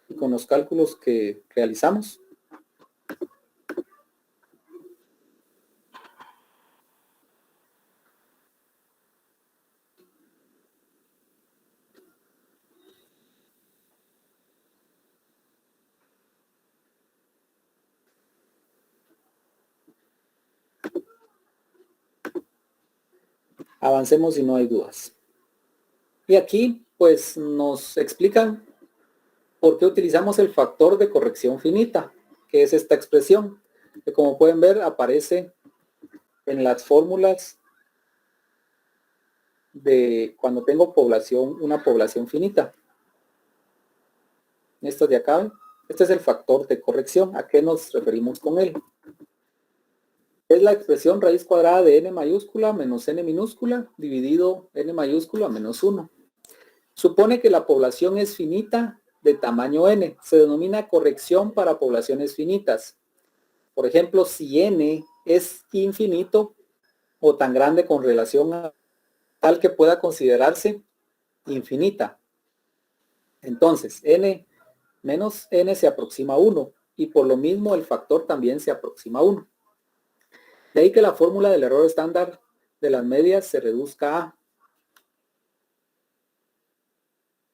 y con los cálculos que realizamos. Avancemos si no hay dudas. Y aquí pues nos explican por qué utilizamos el factor de corrección finita, que es esta expresión, que como pueden ver aparece en las fórmulas de cuando tengo una población finita. Esto de acá, este es el factor de corrección. ¿A qué nos referimos con él? Es la expresión raíz cuadrada de n mayúscula menos n minúscula dividido n mayúscula menos 1. Supone que la población es finita de tamaño n. Se denomina corrección para poblaciones finitas. Por ejemplo, si n es infinito o tan grande con relación a tal que pueda considerarse infinita. Entonces, n menos n se aproxima a 1 y por lo mismo el factor también se aproxima a 1. De ahí que la fórmula del error estándar de las medias se reduzca a.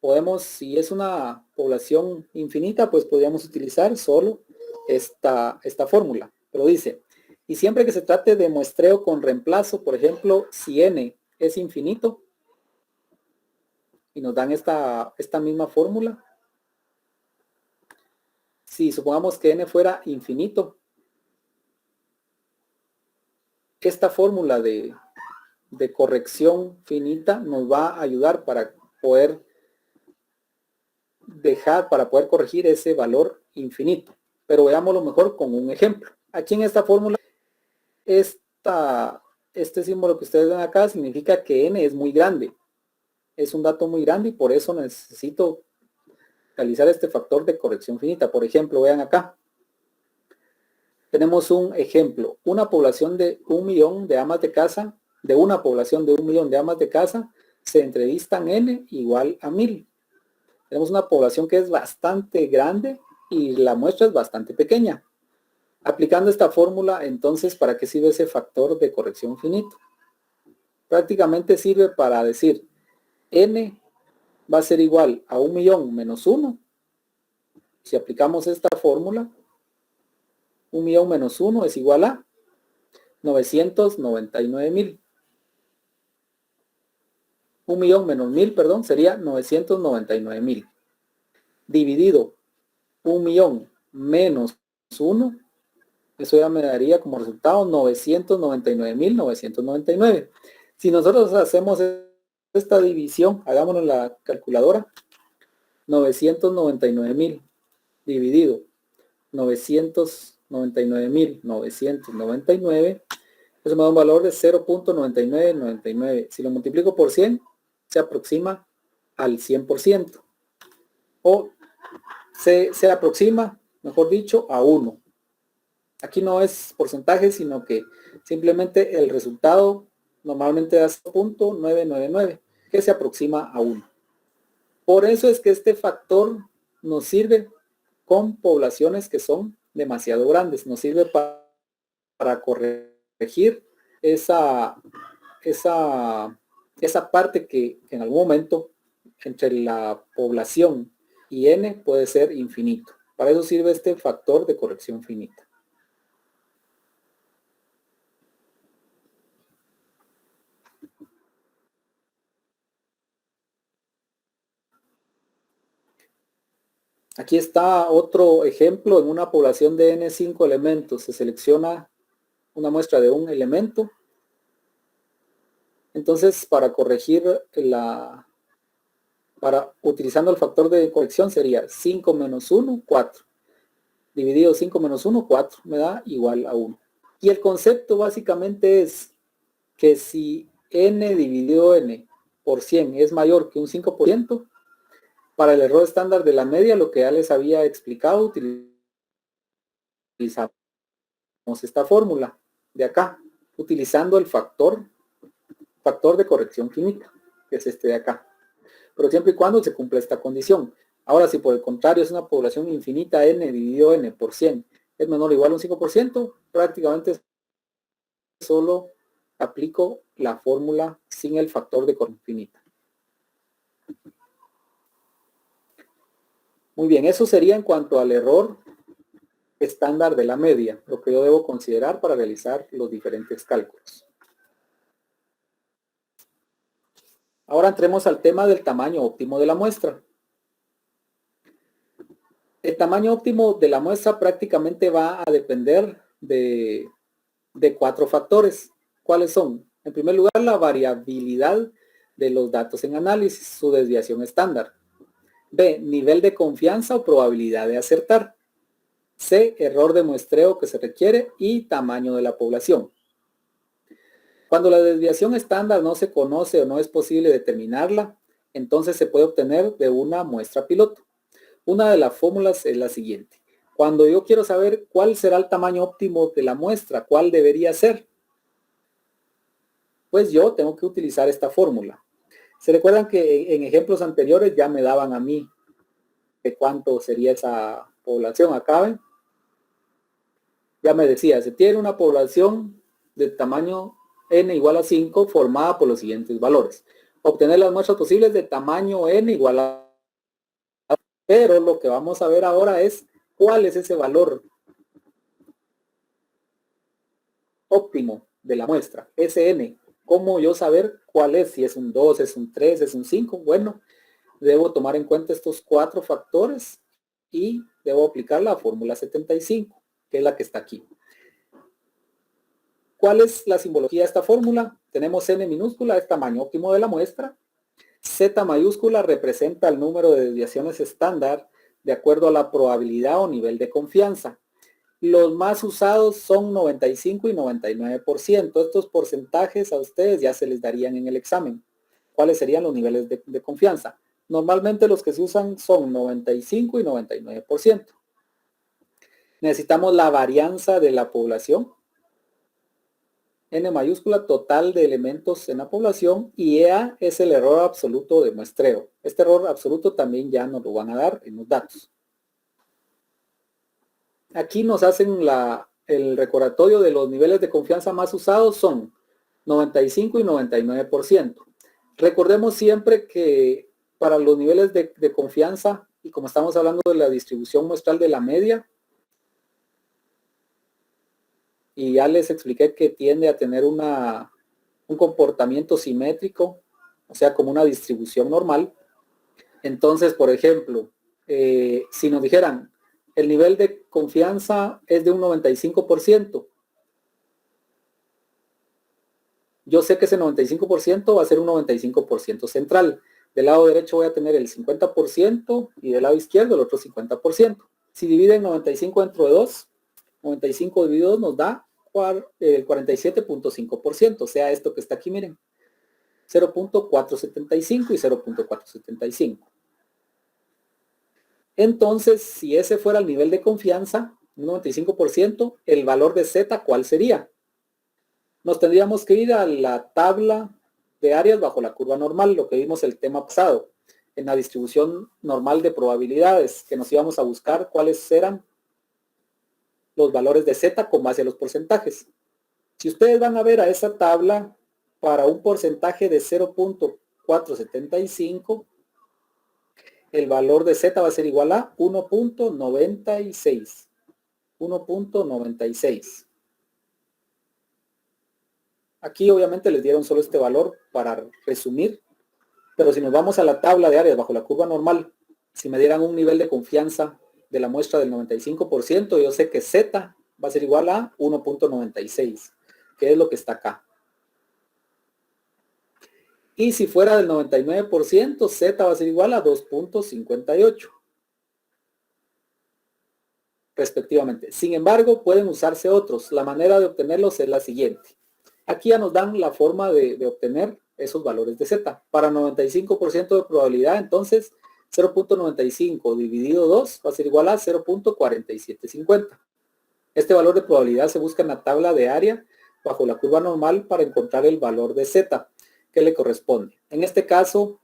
Podemos, si es una población infinita, pues podríamos utilizar solo esta fórmula. Pero dice, y siempre que se trate de muestreo con reemplazo, por ejemplo, si n es infinito, y nos dan esta misma fórmula. Si supongamos que n fuera infinito, esta fórmula de corrección finita nos va a ayudar para poder corregir ese valor infinito. Pero veámoslo mejor con un ejemplo. Aquí en esta fórmula, este símbolo que ustedes ven acá significa que n es muy grande. Es un dato muy grande y por eso necesito realizar este factor de corrección finita. Por ejemplo, vean acá. Tenemos un ejemplo. Una población de 1 millón de amas de casa, de una población de 1 millón de amas de casa, se entrevistan n igual a 1000. Tenemos una población que es bastante grande y la muestra es bastante pequeña. Aplicando esta fórmula, entonces, ¿para qué sirve ese factor de corrección finito? Prácticamente sirve para decir n va a ser igual a 1 millón menos 1. Si aplicamos esta fórmula, 1 millón menos 1 es igual a 999,000. 1 millón menos 1000, perdón, sería 999,000. Dividido 1 millón menos 1, eso ya me daría como resultado 999,999. Si nosotros hacemos esta división, hagámoslo en la calculadora, 999,000 dividido 999,999, eso me da un valor de 0.9999. Si lo multiplico por 100, se aproxima al 100%. O se aproxima, mejor dicho, a 1. Aquí no es porcentaje, sino que simplemente el resultado normalmente da 0.999, que se aproxima a 1. Por eso es que este factor nos sirve con poblaciones que son demasiado grandes. Nos sirve para corregir esa parte que en algún momento entre la población y n puede ser infinito. Para eso sirve este factor de corrección finita. Aquí está otro ejemplo. En una población de n5 elementos se selecciona una muestra de un elemento. Entonces, para corregir utilizando el factor de corrección sería 5 menos 1, 4. Dividido 5 menos 1, 4. Me da igual a 1. Y el concepto básicamente es que si n dividido n por 100 es mayor que un 5%, para el error estándar de la media, lo que ya les había explicado, utilizamos esta fórmula de acá, utilizando el factor de corrección finita, que es este de acá. Pero siempre y cuando se cumpla esta condición. Ahora, si por el contrario es una población infinita n dividido n por 100 es menor o igual a un 5%, prácticamente solo aplico la fórmula sin el factor de corrección infinita. Muy bien, eso sería en cuanto al error estándar de la media, lo que yo debo considerar para realizar los diferentes cálculos. Ahora entremos al tema del tamaño óptimo de la muestra. El tamaño óptimo de la muestra prácticamente va a depender de 4 factores. ¿Cuáles son? En primer lugar, la variabilidad de los datos en análisis, su desviación estándar. B, nivel de confianza o probabilidad de acertar. C, error de muestreo que se requiere y tamaño de la población. Cuando la desviación estándar no se conoce o no es posible determinarla, entonces se puede obtener de una muestra piloto. Una de las fórmulas es la siguiente. Cuando yo quiero saber cuál será el tamaño óptimo de la muestra, cuál debería ser, pues yo tengo que utilizar esta fórmula. ¿Se recuerdan que en ejemplos anteriores ya me daban a mí de cuánto sería esa población? Acá ven, ya me decía, se tiene una población de tamaño n igual a 5 formada por los siguientes valores. Obtener las muestras posibles de tamaño n igual a... Pero lo que vamos a ver ahora es cuál es ese valor óptimo de la muestra, Sn. ¿Cómo yo saber cuál es? Si es un 2, es un 3, es un 5. Bueno, debo tomar en cuenta estos 4 factores y debo aplicar la fórmula 75, que es la que está aquí. ¿Cuál es la simbología de esta fórmula? Tenemos n minúscula, es tamaño óptimo de la muestra. Z mayúscula representa el número de desviaciones estándar de acuerdo a la probabilidad o nivel de confianza. Los más usados son 95 y 99%. Estos porcentajes a ustedes ya se les darían en el examen. ¿Cuáles serían los niveles de confianza? Normalmente los que se usan son 95 y 99%. Necesitamos la varianza de la población. N mayúscula, total de elementos en la población, y EA es el error absoluto de muestreo. Este error absoluto también ya nos lo van a dar en los datos. Aquí nos hacen el recordatorio de los niveles de confianza más usados son 95 y 99%. Recordemos siempre que para los niveles de confianza, y como estamos hablando de la distribución muestral de la media, y ya les expliqué que tiende a tener un comportamiento simétrico, o sea, como una distribución normal. Entonces, por ejemplo, si nos dijeran, el nivel de confianza es de un 95%, yo sé que ese 95% va a ser un 95% central. Del lado derecho voy a tener el 50% y del lado izquierdo el otro 50%. Si dividen 95 entre 2, 95 dividido 2 nos da el 47.5%, o sea, esto que está aquí, miren, 0.475 y 0.475. Entonces, si ese fuera el nivel de confianza, un 95%, el valor de Z, ¿cuál sería? Nos tendríamos que ir a la tabla de áreas bajo la curva normal, lo que vimos el tema pasado, en la distribución normal de probabilidades, que nos íbamos a buscar cuáles eran los valores de Z con base a los porcentajes. Si ustedes van a ver a esa tabla, para un porcentaje de 0.475, el valor de Z va a ser igual a 1.96. 1.96. Aquí obviamente les dieron solo este valor para resumir, pero si nos vamos a la tabla de áreas bajo la curva normal, si me dieran un nivel de confianza de la muestra del 95%, yo sé que Z va a ser igual a 1.96, que es lo que está acá. Y si fuera del 99%, Z va a ser igual a 2.58. Respectivamente. Sin embargo, pueden usarse otros. La manera de obtenerlos es la siguiente. Aquí ya nos dan la forma de obtener esos valores de Z. Para 95% de probabilidad, entonces 0.95 dividido 2 va a ser igual a 0.4750. Este valor de probabilidad se busca en la tabla de área bajo la curva normal para encontrar el valor de Z que le corresponde. En este caso,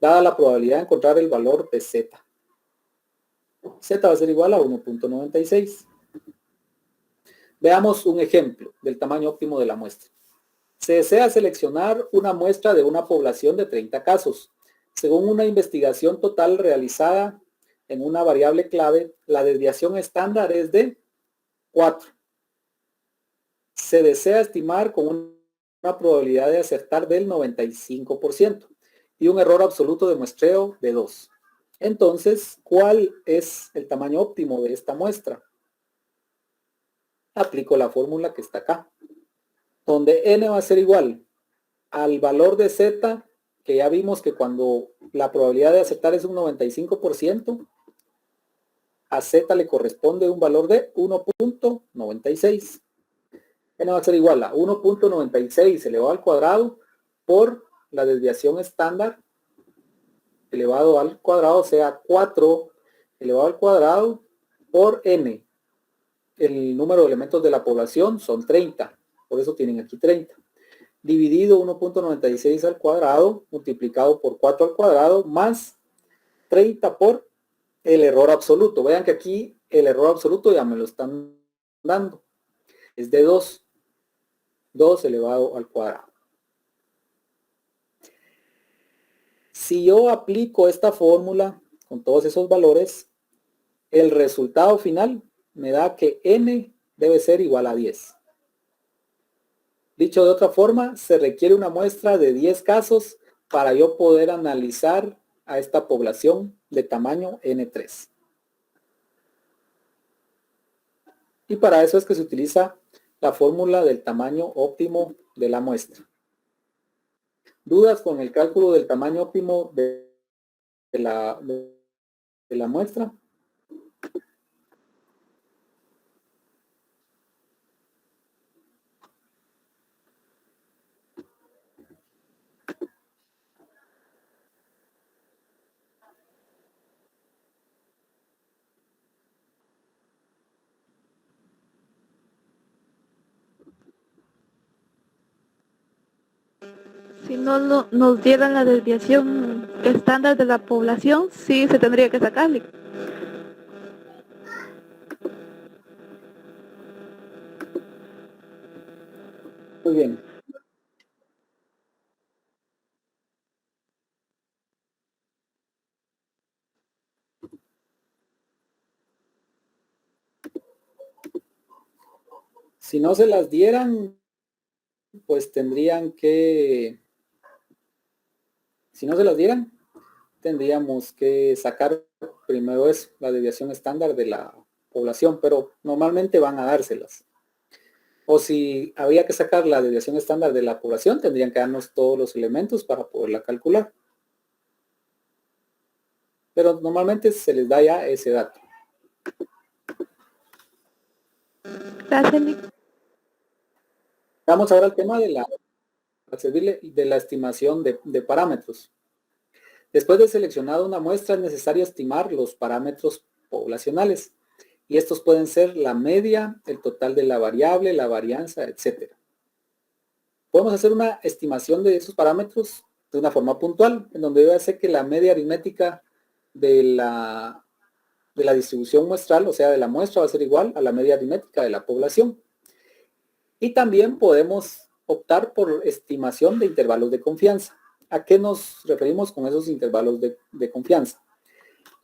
dada la probabilidad de encontrar el valor de Z. Z va a ser igual a 1.96. Veamos un ejemplo del tamaño óptimo de la muestra. Se desea seleccionar una muestra de una población de 30 casos. Según una investigación total realizada en una variable clave, la desviación estándar es de 4. Se desea estimar con una probabilidad de acertar del 95% y un error absoluto de muestreo de 2. Entonces, ¿cuál es el tamaño óptimo de esta muestra? Aplico la fórmula que está acá, donde n va a ser igual al valor de z, que ya vimos que cuando la probabilidad de acertar es un 95%, a z le corresponde un valor de 1.96. N va a ser igual a 1.96 elevado al cuadrado por la desviación estándar elevado al cuadrado, o sea 4 elevado al cuadrado por n. El número de elementos de la población son 30, por eso tienen aquí 30. Dividido 1.96 al cuadrado, multiplicado por 4 al cuadrado, más 30 por el error absoluto. Vean que aquí el error absoluto ya me lo están dando. Es de 2. 2 elevado al cuadrado. Si yo aplico esta fórmula con todos esos valores, el resultado final me da que n debe ser igual a 10. Dicho de otra forma, se requiere una muestra de 10 casos para yo poder analizar a esta población de tamaño N3. Y para eso es que se utiliza la fórmula del tamaño óptimo de la muestra. ¿Dudas con el cálculo del tamaño óptimo de la muestra? Si no nos dieran la desviación estándar de la población, sí se tendría que sacarle. Muy bien. Si no se las dieran, pues tendrían que, si no se las dieran, tendríamos que sacar primero eso, la desviación estándar de la población, pero normalmente van a dárselas. O si habría que sacar la desviación estándar de la población, tendrían que darnos todos los elementos para poderla calcular. Pero normalmente se les da ya ese dato. Gracias, Nick. Vamos ahora al tema de la estimación de parámetros. Después de seleccionar una muestra es necesario estimar los parámetros poblacionales. Y estos pueden ser la media, el total de la variable, la varianza, etc. Podemos hacer una estimación de esos parámetros de una forma puntual, en donde yo ya sé que la media aritmética de la distribución muestral, o sea, de la muestra, va a ser igual a la media aritmética de la población. Y también podemos optar por estimación de intervalos de confianza. ¿A qué nos referimos con esos intervalos de confianza?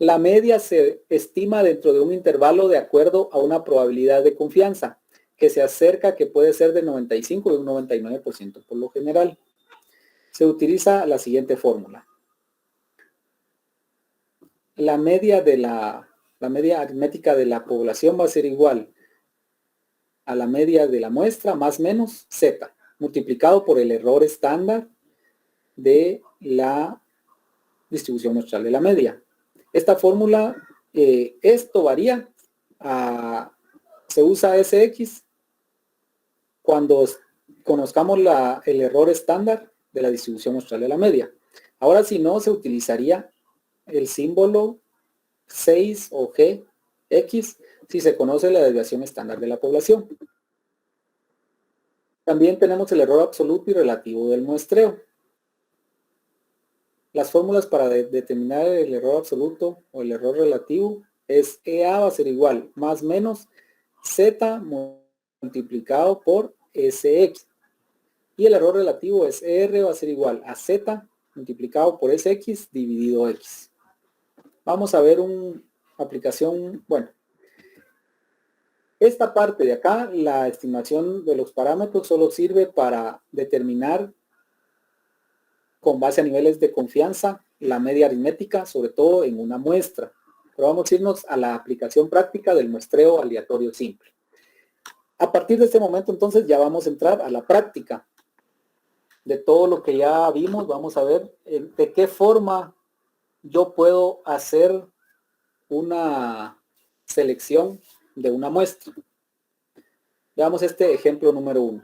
La media se estima dentro de un intervalo de acuerdo a una probabilidad de confianza que se acerca, que puede ser de 95 y un 99% por lo general. Se utiliza la siguiente fórmula. La media aritmética de la población va a ser igual a la media de la muestra más menos z, multiplicado por el error estándar de la distribución muestral de la media. Esta fórmula, esto varía, se usa SX cuando conozcamos el error estándar de la distribución muestral de la media. Ahora, si no, se utilizaría el símbolo 6 o G, X, si se conoce la desviación estándar de la población. También tenemos el error absoluto y relativo del muestreo. Las fórmulas para determinar el error absoluto o el error relativo es EA va a ser igual más menos Z multiplicado por SX. Y el error relativo es R va a ser igual a Z multiplicado por SX dividido X. Vamos a ver una aplicación, bueno. Esta parte de acá, la estimación de los parámetros solo sirve para determinar con base a niveles de confianza la media aritmética, sobre todo en una muestra. Pero vamos a irnos a la aplicación práctica del muestreo aleatorio simple. A partir de este momento, entonces, ya vamos a entrar a la práctica de todo lo que ya vimos. Vamos a ver de qué forma yo puedo hacer una selección de una muestra. Veamos este ejemplo número 1.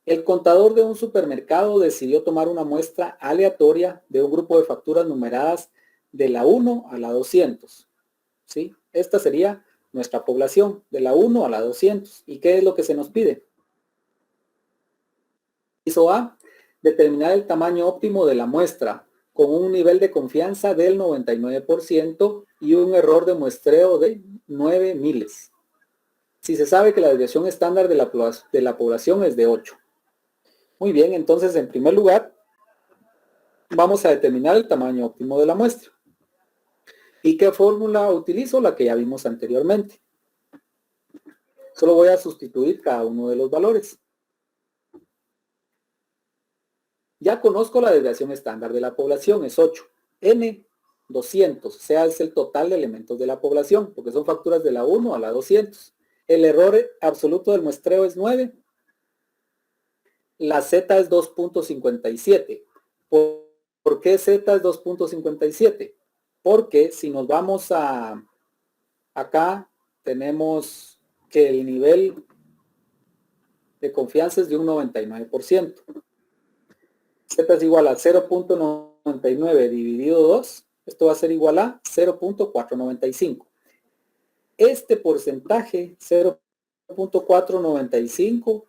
El contador de un supermercado decidió tomar una muestra aleatoria de un grupo de facturas numeradas de la 1 a la 200. ¿Sí? Esta sería nuestra población, de la 1 a la 200. ¿Y qué es lo que se nos pide? Inciso A, determinar el tamaño óptimo de la muestra con un nivel de confianza del 99% y un error de muestreo de 9 miles. Si se sabe que la desviación estándar de la población es de 8. Muy bien, entonces en primer lugar vamos a determinar el tamaño óptimo de la muestra. ¿Y qué fórmula utilizo? La que ya vimos anteriormente. Solo voy a sustituir cada uno de los valores. Ya conozco la desviación estándar de la población, es 8. N, 200, o sea, es el total de elementos de la población, porque son facturas de la 1 a la 200. El error absoluto del muestreo es 9. La Z es 2.57. ¿Por qué Z es 2.57? Porque si nos vamos a acá, tenemos que el nivel de confianza es de un 99%. Z es igual a 0.99 dividido 2. Esto va a ser igual a 0.495. Este porcentaje, 0.495,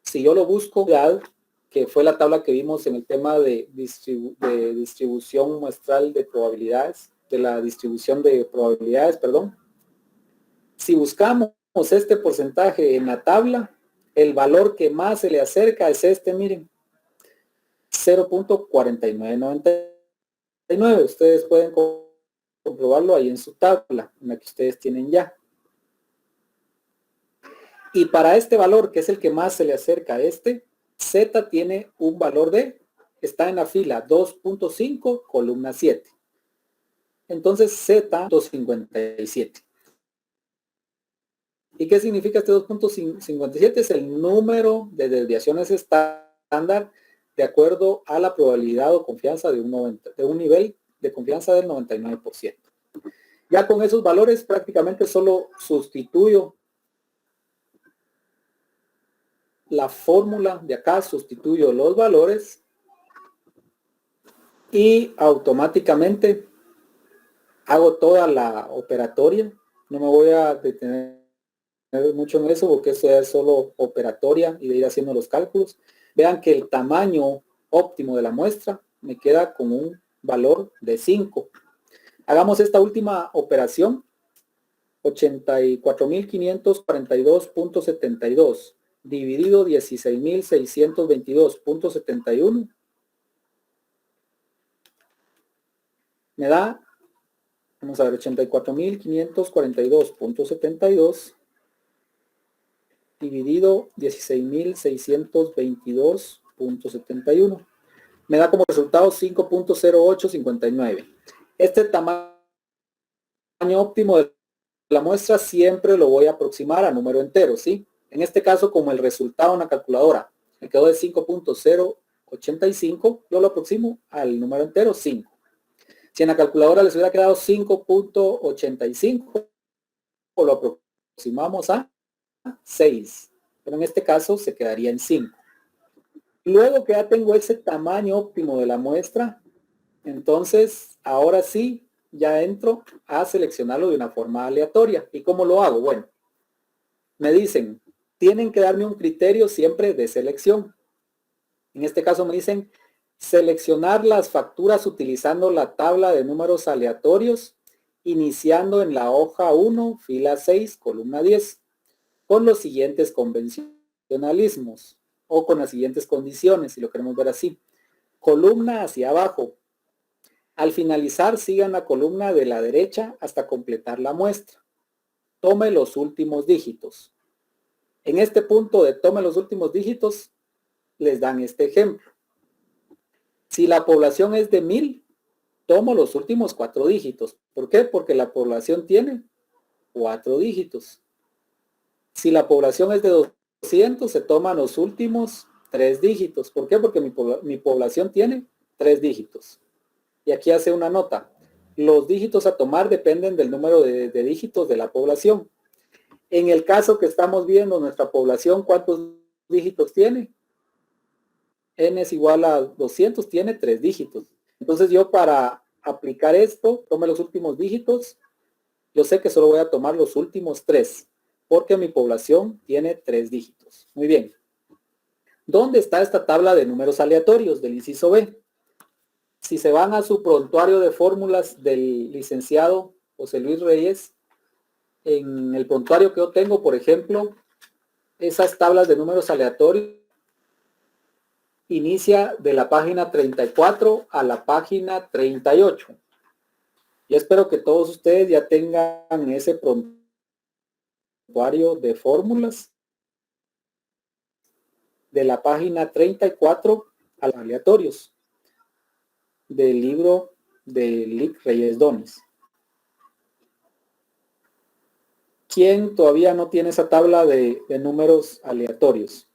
si yo lo busco, que fue la tabla que vimos en el tema de distribución muestral de probabilidades, de la distribución de probabilidades, perdón. Si buscamos este porcentaje en la tabla, el valor que más se le acerca es este, miren, 0.4999. Ustedes pueden comprobarlo ahí en su tabla, en la que ustedes tienen ya. Y para este valor, que es el que más se le acerca a este, Z tiene un valor está en la fila 2.5, columna 7. Entonces Z 257. ¿Y qué significa este 2.57? Es el número de desviaciones estándar de acuerdo a la probabilidad o confianza de un nivel de confianza del 99%. Ya con esos valores prácticamente solo sustituyo la fórmula de acá, sustituyo los valores y automáticamente hago toda la operatoria. No me voy a detener mucho en eso porque eso es solo operatoria y de ir haciendo los cálculos. Vean que el tamaño óptimo de la muestra me queda con un valor de 5. Hagamos esta última operación. 84.542.72 dividido 16.622.71 me da, vamos a ver, 84.542.72 dividido 16.622.71 me da como resultado 5.0859. Este tamaño óptimo de la muestra siempre lo voy a aproximar a número entero, ¿sí? En este caso, como el resultado en la calculadora me quedó de 5.085, yo lo aproximo al número entero 5. Si en la calculadora les hubiera quedado 5.85, lo aproximamos a 6. Pero en este caso se quedaría en 5. Luego que ya tengo ese tamaño óptimo de la muestra, entonces ahora sí ya entro a seleccionarlo de una forma aleatoria. ¿Y cómo lo hago? Bueno, me dicen, tienen que darme un criterio siempre de selección. En este caso me dicen Seleccionar las facturas utilizando la tabla de números aleatorios, iniciando en la hoja 1, fila 6, columna 10, con los siguientes convencionalismos o con las siguientes condiciones, si lo queremos ver así. Columna hacia abajo. Al finalizar, sigan la columna de la derecha hasta completar la muestra. Tome los últimos dígitos. En este punto de tome los últimos dígitos, les dan este ejemplo. Si la población es de 1000, tomo los últimos 4 dígitos. ¿Por qué? Porque la población tiene 4 dígitos. Si la población es de 200, se toman los últimos 3 dígitos. ¿Por qué? Porque mi población tiene 3 dígitos. Y aquí hace una nota. Los dígitos a tomar dependen del número de dígitos de la población. En el caso que estamos viendo, nuestra población, ¿cuántos dígitos tiene? N es igual a 200, tiene 3 dígitos. Entonces yo para aplicar esto, tome los últimos dígitos. Yo sé que solo voy a tomar los últimos 3, porque mi población tiene 3 dígitos. Muy bien. ¿Dónde está esta tabla de números aleatorios del inciso B? Si se van a su prontuario de fórmulas del licenciado José Luis Reyes, en el prontuario que yo tengo, por ejemplo, esas tablas de números aleatorios inicia de la página 34 a la página 38. Yo espero que todos ustedes ya tengan ese prontuario de fórmulas de la página 34 a los aleatorios del libro de Lic Reyes Donis. ¿Quién todavía no tiene esa tabla de números aleatorios?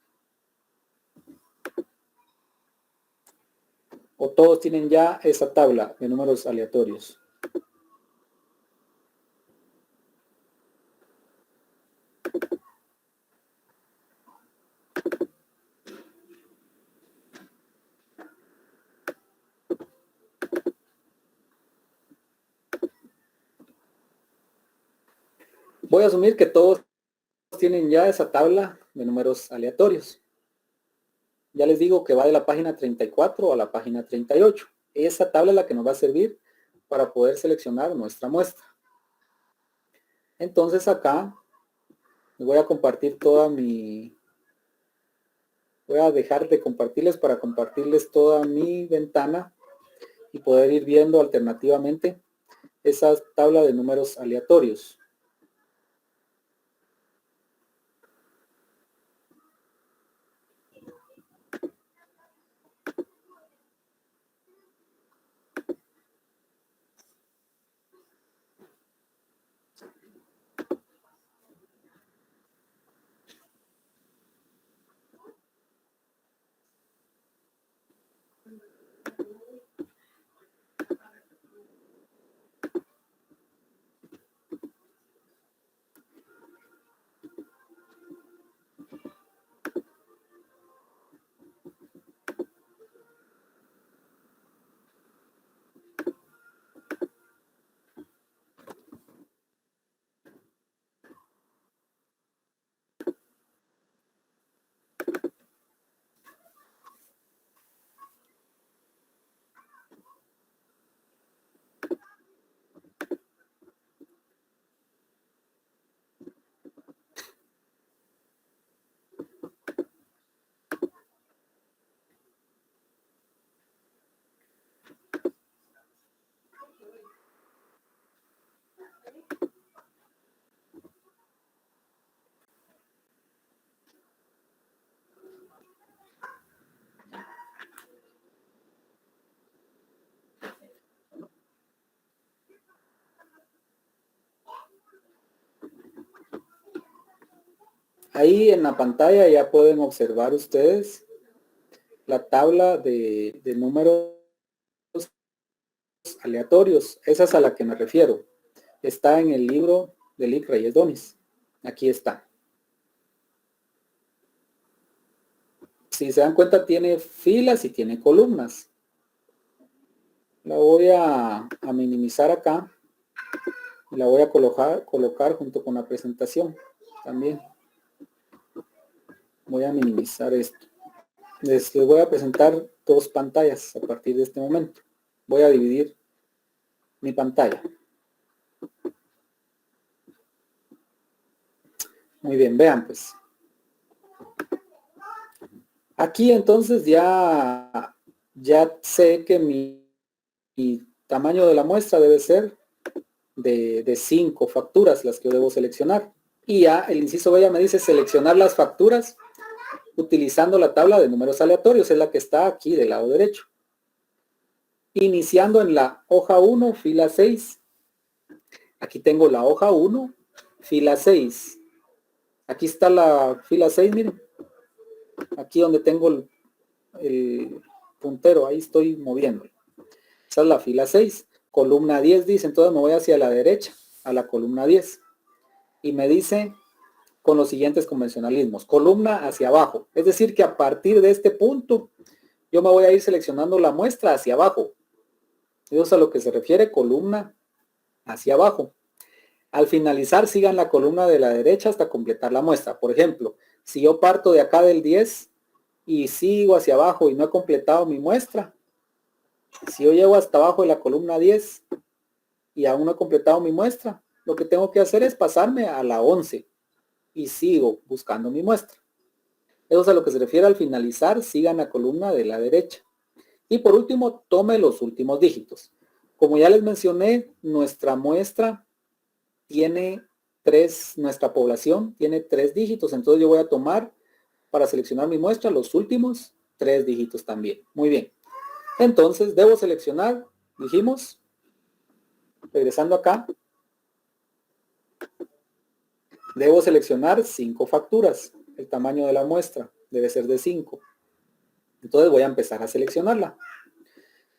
¿O todos tienen ya esa tabla de números aleatorios? Voy a asumir que todos tienen ya esa tabla de números aleatorios. Ya les digo que va de la página 34 a la página 38. Esa tabla es la que nos va a servir para poder seleccionar nuestra muestra. Entonces acá voy a compartir voy a dejar de compartirles para compartirles toda mi ventana y poder ir viendo alternativamente esa tabla de números aleatorios. Ahí en la pantalla ya pueden observar ustedes la tabla de números aleatorios. Esa es a la que me refiero. Está en el libro de Lic Reyes Donis. Aquí está. Si se dan cuenta, tiene filas y tiene columnas. La voy a minimizar acá. Y la voy a colocar junto con la presentación también. Voy a minimizar esto. Les voy a presentar dos pantallas a partir de este momento. Voy a dividir mi pantalla. Muy bien, vean pues. Aquí entonces ya sé que mi tamaño de la muestra debe ser de 5 facturas las que yo debo seleccionar. Y ya el inciso B ya me dice seleccionar las facturas utilizando la tabla de números aleatorios, es la que está aquí del lado derecho. Iniciando en la hoja 1, fila 6. Aquí tengo la hoja 1, fila 6. Aquí está la fila 6, miren. Aquí donde tengo el puntero, ahí estoy moviendo. Esa es la fila 6. Columna 10 dice, entonces me voy hacia la derecha, a la columna 10. Y me dice con los siguientes convencionalismos. Columna hacia abajo. Es decir, que a partir de este punto, yo me voy a ir seleccionando la muestra hacia abajo. Eso es a lo que se refiere columna hacia abajo. Al finalizar, sigan la columna de la derecha hasta completar la muestra. Por ejemplo, si yo parto de acá del 10 y sigo hacia abajo y no he completado mi muestra, si yo llego hasta abajo de la columna 10 y aún no he completado mi muestra, lo que tengo que hacer es pasarme a la 11 y sigo buscando mi muestra. Eso es a lo que se refiere al finalizar, sigan la columna de la derecha. Y por último, tome los últimos dígitos. Como ya les mencioné, nuestra muestra tiene nuestra población tiene 3 dígitos, entonces yo voy a tomar para seleccionar mi muestra los últimos 3 dígitos también. Muy bien. Entonces debo seleccionar, dijimos, regresando acá, debo seleccionar 5 facturas. El tamaño de la muestra debe ser de 5. Entonces voy a empezar a seleccionarla.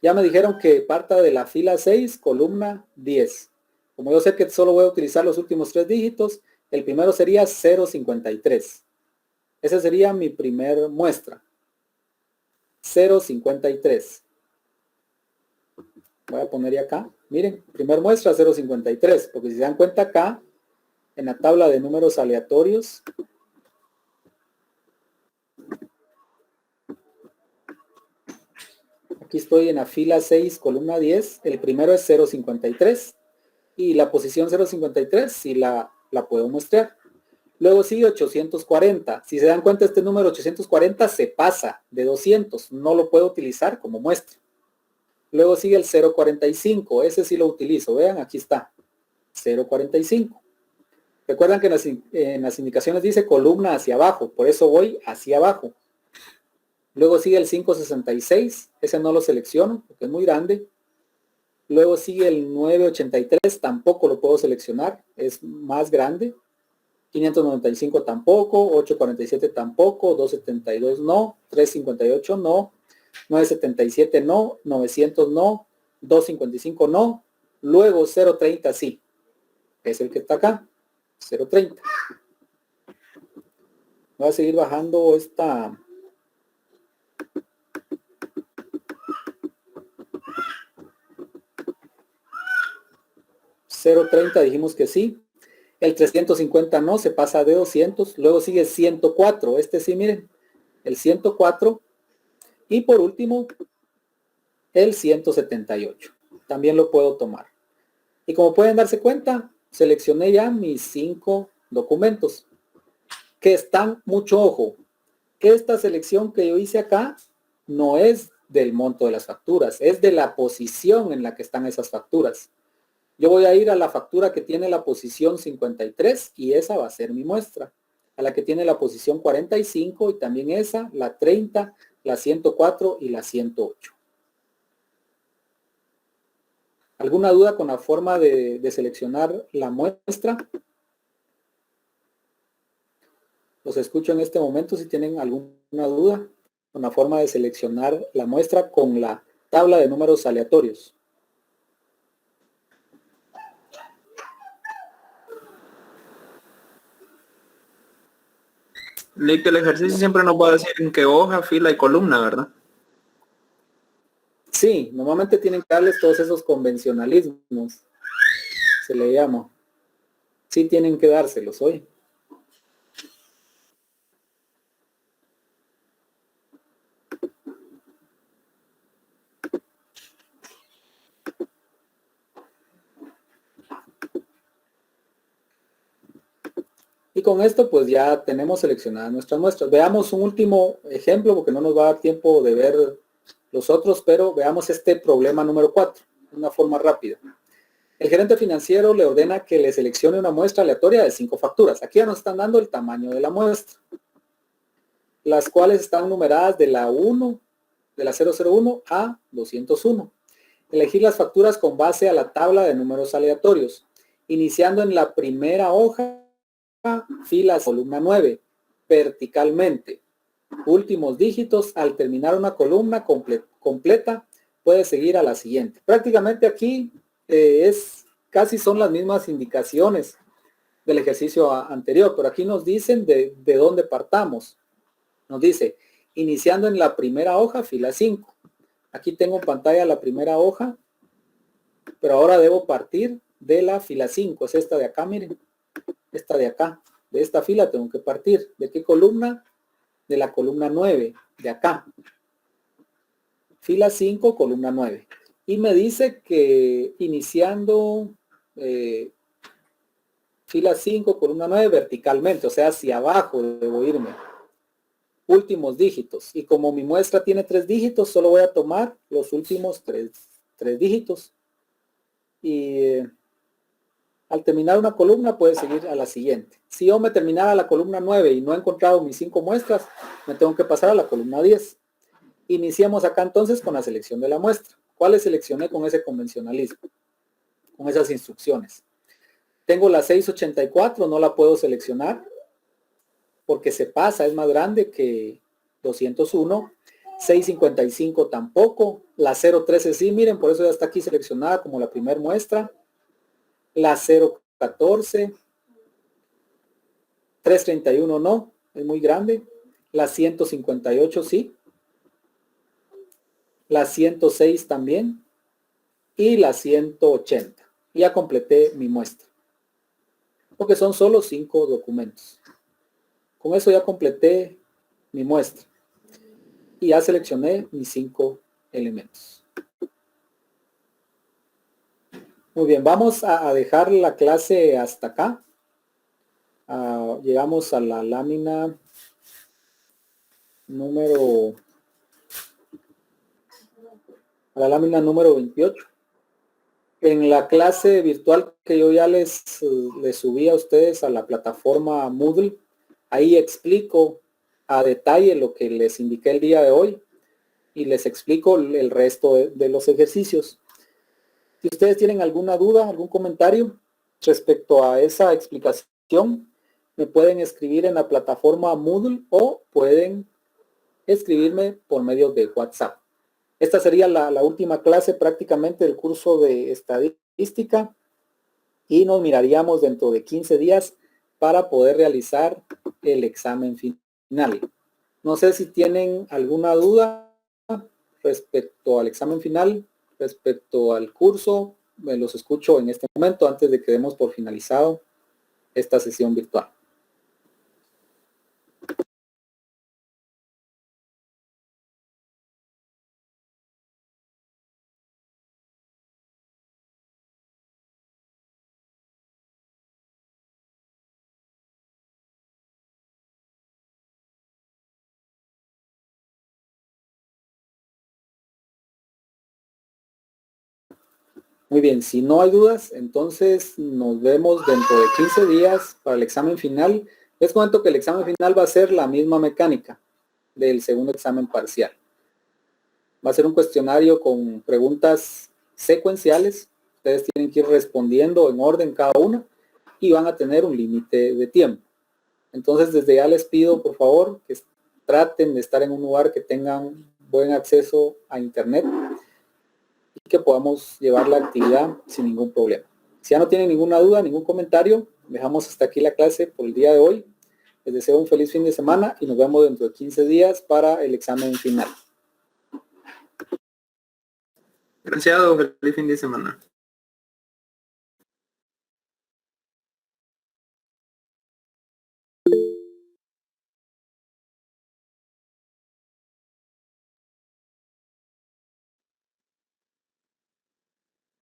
Ya me dijeron que parta de la fila 6, columna 10. Como yo sé que solo voy a utilizar los últimos 3 dígitos, el primero sería 0.53. Esa sería mi primer muestra. 0.53. Voy a poner ya acá. Miren, primer muestra 0.53. Porque si se dan cuenta acá, en la tabla de números aleatorios, aquí estoy en la fila 6, columna 10. El primero es 0.53. Y la posición 0.53 sí la puedo muestrear. Luego sigue 840. Si se dan cuenta, este número 840 se pasa de 200. No lo puedo utilizar como muestra. Luego sigue el 0.45. Ese sí lo utilizo. Vean, aquí está. 0.45. Recuerdan que en las indicaciones dice columna hacia abajo. Por eso voy hacia abajo. Luego sigue el 5.66. Ese no lo selecciono porque es muy grande. Luego sigue el 9.83. Tampoco lo puedo seleccionar. Es más grande. 595 tampoco, 847 tampoco, 272 no, 358 no, 977 no, 900 no, 255 no, luego 030 sí, es el que está acá, 030. Voy a seguir bajando esta. $0.30 dijimos que sí. El 350 no, se pasa de 200. Luego sigue 104. Este sí, miren. El 104. Y por último, el 178. También lo puedo tomar. Y como pueden darse cuenta, seleccioné ya mis 5 documentos. Que están, mucho ojo. Esta selección que yo hice acá no es del monto de las facturas. Es de la posición en la que están esas facturas. Yo voy a ir a la factura que tiene la posición 53 y esa va a ser mi muestra. A la que tiene la posición 45 y también esa, la 30, la 104 y la 108. ¿Alguna duda con la forma de seleccionar la muestra? Los escucho en este momento si tienen alguna duda con la forma de seleccionar la muestra con la tabla de números aleatorios. Lick, el ejercicio siempre nos va a decir en qué hoja, fila y columna, ¿verdad? Sí, normalmente tienen que darles todos esos convencionalismos. Se le llama. Sí tienen que dárselos hoy. con esto pues ya tenemos seleccionadas nuestras muestras. Veamos un último ejemplo porque no nos va a dar tiempo de ver los otros, pero veamos este problema número 4, de una forma rápida. El gerente financiero le ordena que le seleccione una muestra aleatoria de 5 facturas. Aquí ya nos están dando el tamaño de la muestra, las cuales están numeradas de la 1, de la 001 a 201. Elegir las facturas con base a la tabla de números aleatorios, iniciando en la primera hoja, filas, columna 9, verticalmente. Últimos dígitos, al terminar una columna completa, puede seguir a la siguiente. Prácticamente aquí casi son las mismas indicaciones del ejercicio anterior, pero aquí nos dicen de dónde partamos. Nos dice, iniciando en la primera hoja, fila 5. Aquí tengo en pantalla la primera hoja, pero ahora debo partir de la fila 5. Es esta de acá, miren. Esta de acá. De esta fila tengo que partir. ¿De qué columna? De la columna 9, de acá. Fila 5, columna 9. Y me dice que iniciando fila 5, columna 9, verticalmente, o sea, hacia abajo debo irme. Últimos dígitos. Y como mi muestra tiene 3 dígitos, solo voy a tomar los últimos 3 dígitos. Y al terminar una columna puede seguir a la siguiente. Si yo me terminara la columna 9 y no he encontrado mis 5 muestras, me tengo que pasar a la columna 10. Iniciamos acá entonces con la selección de la muestra. ¿Cuáles seleccioné con ese convencionalismo? Con esas instrucciones. Tengo la 684, no la puedo seleccionar porque se pasa, es más grande que 201. 655 tampoco. La 013 sí, miren, por eso ya está aquí seleccionada como la primera muestra. La 014. 331 no, es muy grande. La 158 sí. La 106 también. Y la 180. Ya completé mi muestra. Porque son solo 5 documentos. Con eso ya completé mi muestra. Y ya seleccioné mis 5 elementos. Muy bien, vamos a dejar la clase hasta acá. Llegamos a la lámina número 28. En la clase virtual que yo ya les subí a ustedes a la plataforma Moodle, ahí explico a detalle lo que les indiqué el día de hoy y les explico el resto de los ejercicios. Si ustedes tienen alguna duda, algún comentario respecto a esa explicación, me pueden escribir en la plataforma Moodle o pueden escribirme por medio de WhatsApp. Esta sería la última clase prácticamente del curso de estadística y nos miraríamos dentro de 15 días para poder realizar el examen final. No sé si tienen alguna duda respecto al examen final, respecto al curso. Me los escucho en este momento antes de que demos por finalizado esta sesión virtual. Muy bien, si no hay dudas, entonces nos vemos dentro de 15 días para el examen final. Les comento que el examen final va a ser la misma mecánica del segundo examen parcial. Va a ser un cuestionario con preguntas secuenciales. Ustedes tienen que ir respondiendo en orden cada una y van a tener un límite de tiempo. Entonces, desde ya les pido, por favor, que traten de estar en un lugar que tengan buen acceso a internet y que podamos llevar la actividad sin ningún problema. Si ya no tienen ninguna duda, ningún comentario, dejamos hasta aquí la clase por el día de hoy. Les deseo un feliz fin de semana y nos vemos dentro de 15 días para el examen final. Gracias, feliz fin de semana.